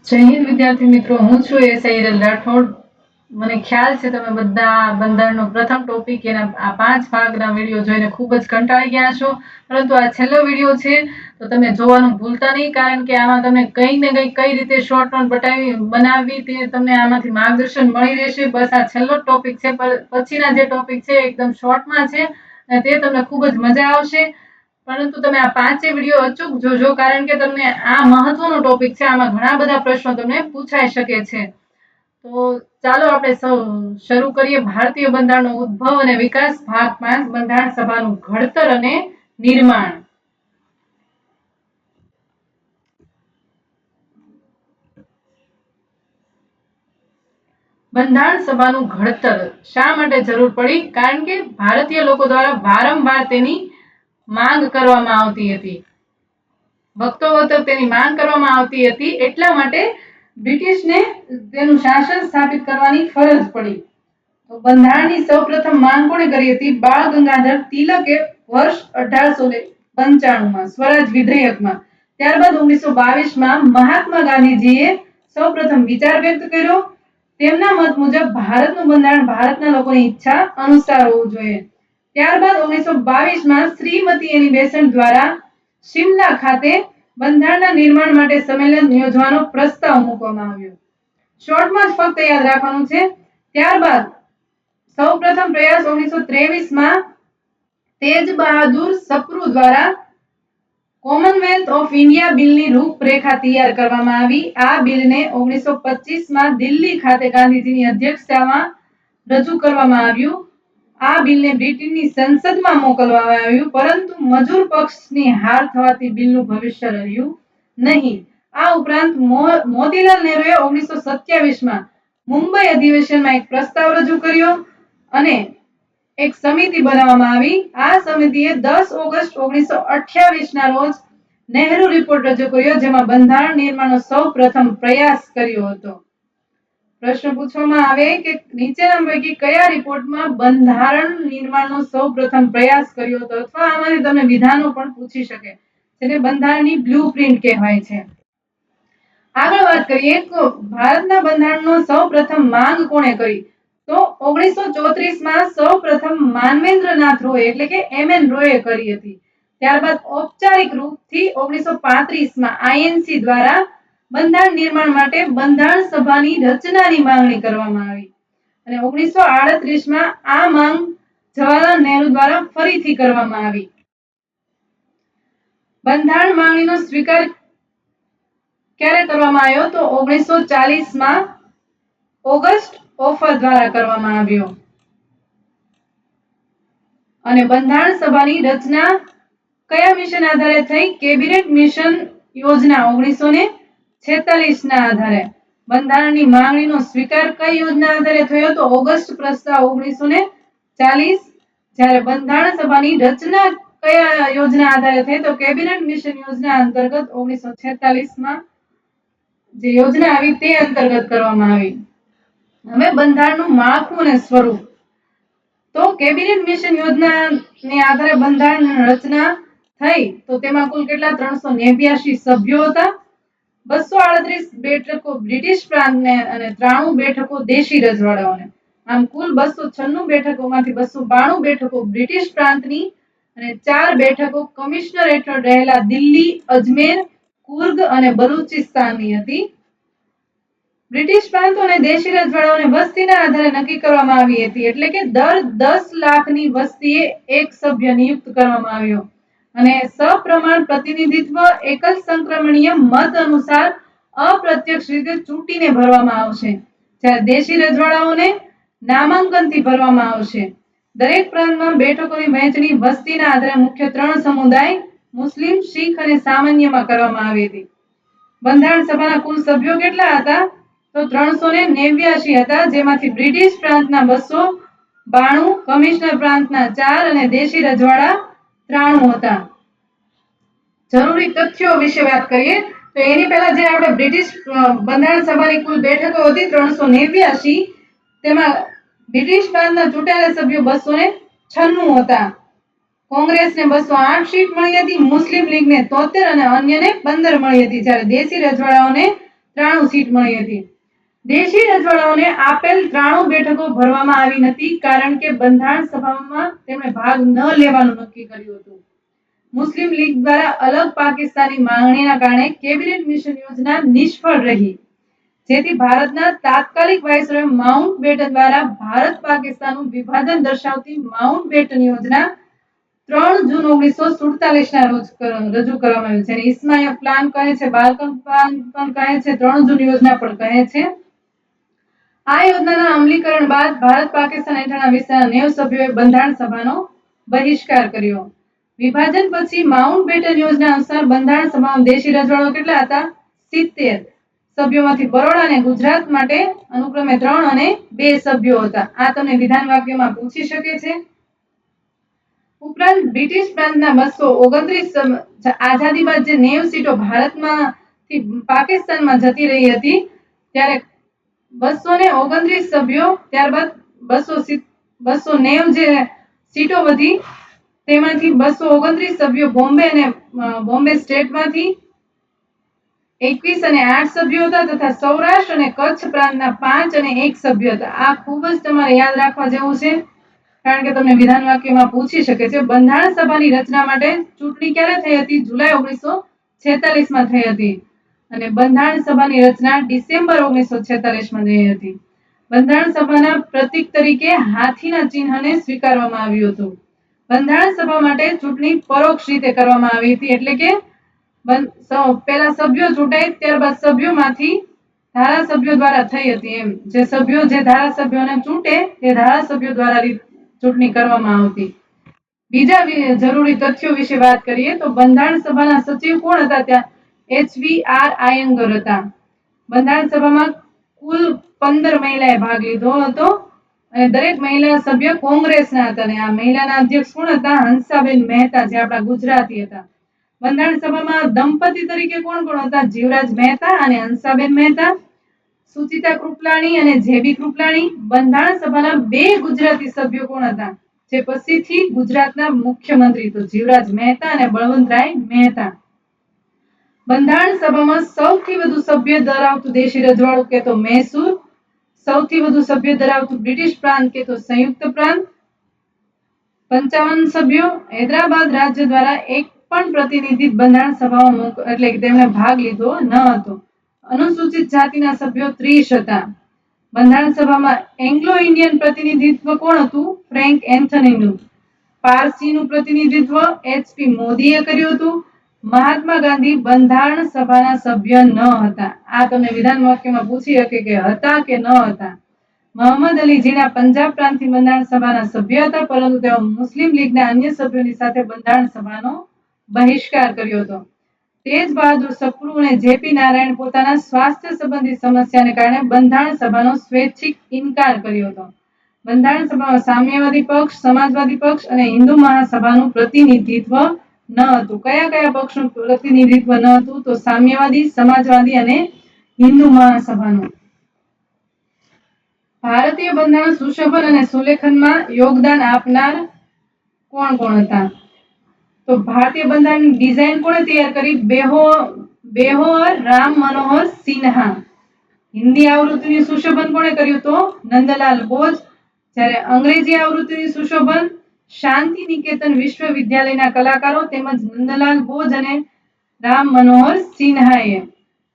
જય હિન્દ વિદ્યાર્થી મિત્રો, હું છું એસઆઈ રાઠોડ. મને ખ્યાલ છે તમે બધા બંધારણનો પ્રથમ ટોપિક એના આ 5 ભાગના વિડીયો જોઈને ખૂબ જ કંટાળી ગયા છો, પરંતુ આ છેલ્લો વિડીયો છે તો તમે જોવાનું ભૂલતા નહીં, કારણ કે આમાં તમને કંઈ ને કંઈ કઈ રીતે શોર્ટ નોટ બનાવવી તે તમને આમાંથી માર્ગદર્શન મળી રહેશે. બસ આ છેલ્લો ટોપિક છે, પછીના જે ટોપિક છે એકદમ શોર્ટમાં છે અને તે તમને ખૂબ જ મજા આવશે. પરંતુ તમે આ 5 વિડીયો અચૂક જોજો, કારણ કે તમને આ મહત્વનો ટોપિક છે. આમાં ઘણા બધા પ્રશ્નો તમને પૂછાઈ શકે છે. તો ચાલો આપણે સૌ શરૂ કરીએ. ભારતીય બંધારણનો ઉદ્ભવ અને વિકાસ, ભાગ 5, બંધારણ સભાનું ઘડતર અને નિર્માણ. બંધારણ સભાનું ઘડતર શા માટે જરૂર પડી? કારણ કે ભારતીય લોકો દ્વારા વારંવાર તેની માંગ કરવામાં આવતી હતી. ભક્તો વખત તેની માંગ કરવામાં આવતી હતી, એટલા માટે બ્રિટિશને તેનું શાસન સ્થાપિત કરવાની ફરજ પડી. તો બંધારણની સૌપ્રથમ માંગ કોણે કરી હતી? બાળ ગંગાધર તિલકે વર્ષ 1895માં સ્વરાજ વિધેયકમાં. ત્યારબાદ 1922માં મહાત્મા ગાંધીજીએ સૌપ્રથમ વિચાર વ્યક્ત કર્યો. તેમના મત મુજબ ભારતનું બંધારણ ભારતના લોકોની ઈચ્છા અનુસાર હોવું જોઈએ. ત્યારબાદ 1922માં શ્રીમતી એની બેસન્ટ દ્વારા શિમલા ખાતે બંધારણના નિર્માણ માટે સંમેલન યોજવાનો પ્રસ્તાવ મૂકવામાં આવ્યો. શોર્ટમાં જ ફક્ત યાદ રાખવાનું છે. ત્યારબાદ સૌપ્રથમ પ્રયાસ 1923માં તેજ બહાદુર સપ્રુ દ્વારા કોમનવેલ્થ ઓફ ઇન્ડિયા બિલની રૂપરેખા તૈયાર કરવામાં આવી. આ બિલને 1925માં દિલ્હી ખાતે ગાંધીજીની અધ્યક્ષતામાં રજૂ કરવામાં આવ્યું. આ બિલને બ્રિટનની સંસદમાં મોકલવામાં આવ્યું, પરંતુ મજૂર પક્ષની હાર થવાથી બિલનું ભવિષ્ય રહ્યું નહીં. આ ઉપરાંત મોતીલાલ નહેરુએ 1927માં મુંબઈ અધિવેશનમાં એક પ્રસ્તાવ રજૂ કર્યો અને એક સમિતિ બનાવવામાં આવી. આ સમિતિએ 10 ઓગસ્ટ 1928ના રોજ નહેરુ રિપોર્ટ રજૂ કર્યો, જેમાં બંધારણ નિર્માણનો સૌ પ્રથમ પ્રયાસ કર્યો હતો. પ્રશ્ન પૂછવામાં આવે કે નીચેના પૈકી કયા રિપોર્ટમાં બંધારણ નિર્માણનો સૌ પ્રથમ પ્રયાસ કર્યો હતો, અથવા આમાંથી તમને વિધાનો પણ પૂછી શકે, જેને બંધારણની બ્લુપ્રિન્ટ કહેવાય છે. આગળ વાત કરીએ તો ભારતના બંધારણનો સૌ પ્રથમ માંગ કોણે કરી? તો 1934માં સૌ પ્રથમ માનવેન્દ્રનાથ રોય એટલે કે એમએન રોયે કરી હતી. ત્યારબાદ ઔપચારિક રૂપથી 1935માં આઈએનસી દ્વારા બંધારણ નિર્માણ માટે બંધારણ સભાની રચનાની માંગણી કરવામાં આવી અને 1938માં આ માંગ જવાહરલાલ નહેરુ દ્વારા ફરીથી કરવામાં આવી. બંધારણ માંગણીનો સ્વીકાર ક્યારે કરવામાં આવ્યો? તો 1940માં ઓગસ્ટ ઓફર દ્વારા કરવામાં આવ્યો. અને બંધારણ સભાની રચના કયા મિશન આધારે થઈ? કેબિનેટ મિશન યોજના 1946ના આધારે. બંધારણની માંગણીનો સ્વીકાર કઈ યોજના આધારે થયો? તો ઓગસ્ટ પ્રસ્તાવ 1940. જ્યારે બંધારણ સભાની રચના કયા યોજના આધારે થઈ? તો કેબિનેટ મિશન યોજના અંતર્ગત 1946માં જે યોજના આવી તે અંતર્ગત કરવામાં આવી. હવે બંધારણનું માળખું અને સ્વરૂપ. તો કેબિનેટ મિશન યોજનાને આધારે બંધારણ રચના થઈ, તો તેમાં કુલ કેટલા? 389 સભ્યો હતા. 238 બેઠકો બ્રિટિશ પ્રાંતને અને 93 બેઠકો દેશી રજવાડાઓને. આમ કુલ 296 બેઠકોમાંથી 292 બેઠકો બ્રિટિશ પ્રાંતની અને 4 બેઠકો કમિશનર હેઠળ રહેલા દિલ્હી, અજમેર, કુર્ગ અને બલુચિસ્તાનની હતી. બ્રિટિશ પ્રાંતો અને દેશી રજવાડાઓને વસ્તીના આધારે નક્કી કરવામાં આવી હતી, એટલે કે દર 10 લાખની વસ્તીએ એક સભ્ય નિયુક્ત કરવામાં આવ્યો અને સપ્રમાણ પ્રતિનિધિત્વ એકલ સંક્રમણીય મત અનુસાર અપ્રત્યક્ષ રીતે ચૂંટીને ભરવામાં આવશે, જ્યારે દેશી રજવાડાઓને નામાંકનથી ભરવામાં આવશે. દરેક પ્રાંતમાં બેઠકોની વહેંચણી વસ્તીના આધારે મુખ્ય 3 સમુદાય મુસ્લિમ, શીખ અને સામાન્યમાં કરવામાં આવી હતી. બંધારણ સભાના કુલ સભ્યો કેટલા હતા? તો 389 હતા, જેમાંથી બ્રિટિશ પ્રાંતના 292, કમિશનર પ્રાંતના 4 અને દેશી રજવાડા 93 હતા. જરૂરી તથ્યો વિશે વાત કરીએ તો એની પહેલા જે આપણે બ્રિટિશ બંધારણ સભાની કુલ બેઠકો હતી 389, તેમાં બ્રિટિશ પ્રાંતના ચૂંટાયેલા સભ્યો 296 હતા. કોંગ્રેસને 208 સીટ મળી હતી, મુસ્લિમ લીગને 73 અને અન્યને 15 મળી હતી, જ્યારે દેશી રજવાડાઓને 93 સીટ મળી હતી. દેશી રજવાડાઓને આપેલ 93 બેઠકો ભરવામાં આવી નથી, કારણ કે બંધારણ સભામાં તેમણે ભાગ ન લેવાનું નક્કી કર્યું હતું. મુસ્લિમ લીગ દ્વારા અલગ પાકિસ્તાનની માંગણીના કારણે કેબિનેટ મિશન યોજના નિષ્ફળ રહી, જેથી ભારતના તાત્કાલિક વાઇસરોય માઉન્ટબેટન દ્વારા ભારત પાકિસ્તાનનું વિભાજન દર્શાવતી માઉન્ટબેટન યોજના 3 જૂન 1947 રોજ રજૂ કરવામાં આવી, જેને ઇસ્માઇલ પ્લાન કહે છે, બાલ્કન પ્લાન પણ કહે છે, 3 જૂન યોજના પણ કહે છે. આ યોજનાના અમલીકરણ બાદ ભારત પાકિસ્તાન હેઠળના વિસ્તારના 90 સભ્યોએ બંધારણ સભાનો બહિષ્કાર કર્યો. વિભાજન પછી માઉન્ટબેટન યોજના અનુસાર બંધારણ સભામાં દેશી રજવાડાઓ કેટલા હતા? 70 સભ્યોમાંથી બરોડા અને ગુજરાત માટે અનુક્રમે 3 અને 2 સભ્યો હતા. આ તમને વિધાન વાક્યમાં પૂછી શકે છે. ઉપરાંત બ્રિટિશ પ્રાંતના 229 આઝાદી બાદ જે 90 સીટો ભારતમાંથી પાકિસ્તાનમાં જતી રહી હતી, ત્યારે 229 સભ્યો, ત્યારબાદ 290 જે સીટો વધી, તેમાંથી 229 સભ્યો બોમ્બે સ્ટેટમાંથી, 21 અને 8 સભ્યો હતા, તથા સૌરાષ્ટ્ર અને કચ્છ પ્રાંતના 5 અને 1 સભ્ય હતા. આ ખૂબ જ તમારે યાદ રાખવા જેવું છે, કારણ કે તમને વિધાન વાક્યમાં પૂછી શકે છે. બંધારણ સભાની રચના માટે ચૂંટણી ક્યારે થઈ હતી? જુલાઈ 1946 માં થઈ હતી, અને બંધારણ સભાની રચના ડિસેમ્બર 1946 માં થઈ હતી. બંધારણ સભાના પ્રતીક તરીકે હાથીના ચિહ્નને સ્વીકારવામાં આવ્યું હતું. બંધારણ સભા માટે ચૂંટણી પરોક્ષ રીતે કરવામાં આવી હતી, એટલે કે પહેલા સભ્યો ચૂંટાય, ત્યારબાદ સભ્યોમાંથી ધારાસભ્યો દ્વારા થઈ હતી. એમ જે ધારાસભ્યોને ચૂંટે તે ધારાસભ્યો દ્વારા ચૂંટણી કરવામાં આવતી. બીજા જરૂરી તથ્યો વિશે વાત કરીએ તો બંધારણ સભાના સચિવ કોણ હતા? ત્યાં HVR આયંગર હતા. બંધારણ સભામાં કુલ 15 મહિલાએ ભાગ લીધો હતો, અને દરેક મહિલા સભ્ય કોંગ્રેસના હતા. અને આ મહિલાના અધ્યક્ષ કોણ હતા? હંસાબેન મહેતા, જે આપણા ગુજરાતી હતા. બંધારણ સભામાં દંપતિ તરીકે કોણ કોણ હતા? જીવરાજ મહેતા અને હંસાબેન મહેતા. સુચિતા કૃપલાણી અને જેબી કૃપલાણી. બંધારણ સભાના 2 ગુજરાતી સભ્યો કોણ હતા, જે પછીથી ગુજરાતના મુખ્યમંત્રી, તો જીવરાજ મહેતા અને બળવંતરાય મહેતા. બંધારણ સભામાં સૌથી વધુ સભ્ય ધરાવતું દેશી રજવાડું કે તો મૈસૂર, સૌથી વધુ સભ્ય ધરાવતું બ્રિટિશ પ્રાંત કે તો સંયુક્ત પ્રાંત, 55 સભ્યો. હૈદરાબાદ રાજ્ય દ્વારા એક પણ પ્રતિનિધિ બંધારણ સભામાં એટલે કે તેમણે ભાગ લીધો ન હતો. અનુસૂચિત જાતિના સભ્યો 30 હતા. બંધારણ સભામાં એંગ્લો ઇન્ડિયન પ્રતિનિધિત્વ કોણ હતું? ફ્રેન્ક એન્થનીનું. પારસીનું પ્રતિનિધિત્વ HP મોદીએ કર્યું હતું. મહાત્મા ગાંધી બંધારણ સભાના સભ્ય ન હતા. આ તમને વિધાન વાક્યમાં પૂછી શકે કે હતા કે ન હતા. મોહમ્મદ અલી જીના પંજાબ પ્રાંતથી બંધારણ સભાના સભ્ય હતા, પરંતુ તેઓ મુસ્લિમ લીગના અન્ય સભ્યોની સાથે બંધારણ સભાનો બહિષ્કાર કર્યો હતો. તેજ બહાદુર સપ્રુ અને જેપી નારાયણ પોતાના સ્વાસ્થ્ય સંબંધી સમસ્યાને કારણે બંધારણ સભાનો સ્વૈચ્છિક ઇનકાર કર્યો હતો. બંધારણ સભામાં સામ્યવાદી પક્ષ, સમાજવાદી પક્ષ અને હિન્દુ મહાસભાનું પ્રતિનિધિત્વ ન હતું. કયા કયા પક્ષનું પ્રતિનિધિત્વ ન હતું? તો સામ્યવાદી, સમાજવાદી અને હિન્દુ મહાસભાનું. ભારતીય બંધારણ સુશોભન અને સુલેખનમાં યોગદાન આપનાર કોણ કોણ હતા? તો ભારતીય બંધારણની ડિઝાઇન કોણે તૈયાર કરી? બેહોર રામ મનોહર સિન્હા. હિન્દી આવૃત્તિનું સુશોભન કોણે કર્યું? તો નંદલાલ બોઝ. જ્યારે અંગ્રેજી આવૃત્તિનું સુશોભન શાંતિ નિકેતન વિશ્વવિદ્યાલયના કલાકારો તેમજ નંદલાલ બોઝ અને રામ મનોહર સિન્હાએ.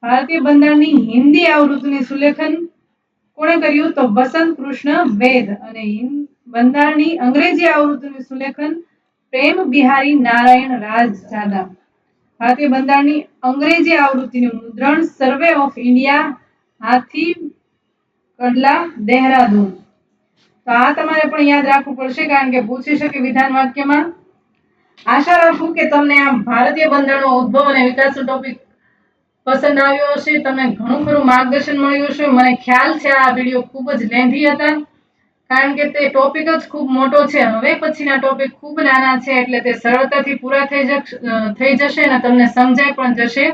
ભારતીય બંધારણની હિન્દી આવૃત્તિનું સુલેખન કોણે કર્યું? તો બસંત કૃષ્ણ વૈદ. અને બંધારણની અંગ્રેજી આવૃત્તિનું સુલેખન પ્રેમ બિહારી નારાયણ રાજજાદા. ભારતીય બંધારણની અંગ્રેજી આવૃત્તિનું મુદ્રણ સર્વે ઓફ ઇન્ડિયા, હાથી કડલા, દહેરાદૂન. તો આ તમારે પણ યાદ રાખવું પડશે, કારણ કે પૂછી શકે વિધાન વાક્યમાં. આશા રાખું કે તમને આ ભારતીય બંધારણનો ઉદ્ભવ અને વિકાસનો ટોપિક પસંદ આવ્યો હશે. તમને ઘણું ખરું માર્ગદર્શન મળ્યું હશે. મને ખ્યાલ છે આ વિડીયો ખૂબ જ લેન્ધી હતા, કારણ કે તે ટોપિક જ ખૂબ મોટો છે. હવે પછીના ટોપિક ખૂબ નાના છે, એટલે તે સરળતાથી પૂરા થઈ જશે અને તમને સમજાઈ પણ જશે.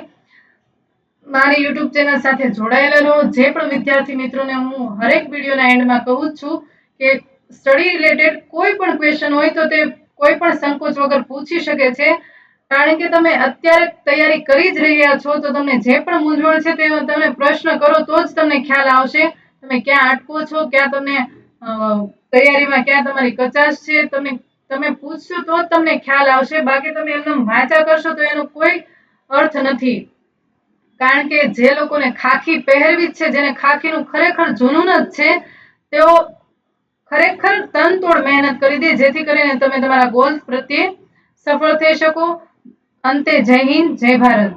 મારી યુટ્યુબ ચેનલ સાથે જોડાયેલા રહો. જે પણ વિદ્યાર્થી મિત્રોને હું હરેક વિડીયોના એન્ડમાં કહું છું કે સ્ટડી રિલેટેડ કોઈ પણ ક્વેશ્ચન હોય તો તે કોઈ પણ સંકોચ વગર પૂછી શકે છે. કારણ કે તમે અત્યારે તૈયારી કરી જ રહ્યા છો, તો તમને જે પણ મૂંઝવણ છે તે તમે પ્રશ્ન કરો તો જ તમને ખ્યાલ આવશે તમે ક્યાં અટકો છો, ક્યાં તમને તૈયારીમાં ક્યાં તમારી કચાશ છે. તમે પૂછશો તો જ તમને ખ્યાલ આવશે, બાકી તમે એમને વાંચા કરશો તો એનો કોઈ અર્થ નથી. કારણ કે જે લોકોને ખાખી પહેરવી જ છે, જેને ખાખીનું ખરેખર જુનૂન જ છે, તેઓ ખરેખર તનતોડ મહેનત કરી દે, જેથી કરીને તમે તમારા ગોલ પ્રત્યે સફળ થઈ શકો. અંતે જય હિન્દ, જય ભારત.